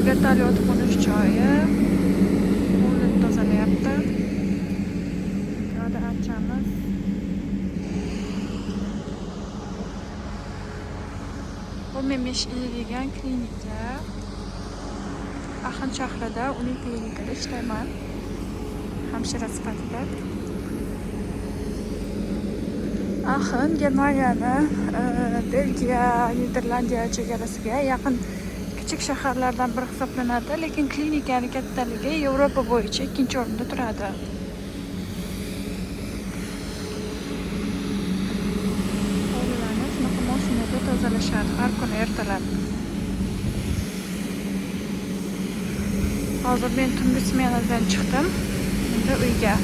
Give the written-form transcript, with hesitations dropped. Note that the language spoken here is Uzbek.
vertolyot qo'nish joyi. Uni tozalayapti. Yo'lda achamiz. Bu Memesh degan klinika. Axin shahrida uning klinikada ishlayman. Hamshira sifatida. Axin Germaniyani Belgiya, Niderlandiya chegarasiga yaqin kichik shaharlardan biri hisoblanadi, lekin klinikaning kattaligi Yevropa bo'yicha ikkinchi o'rinda turadi. Hovlilarni shunaqa mashinada tozalashadi har kuni ertalab. Hozir men tungi smenadan chiqdim. Endi uyga.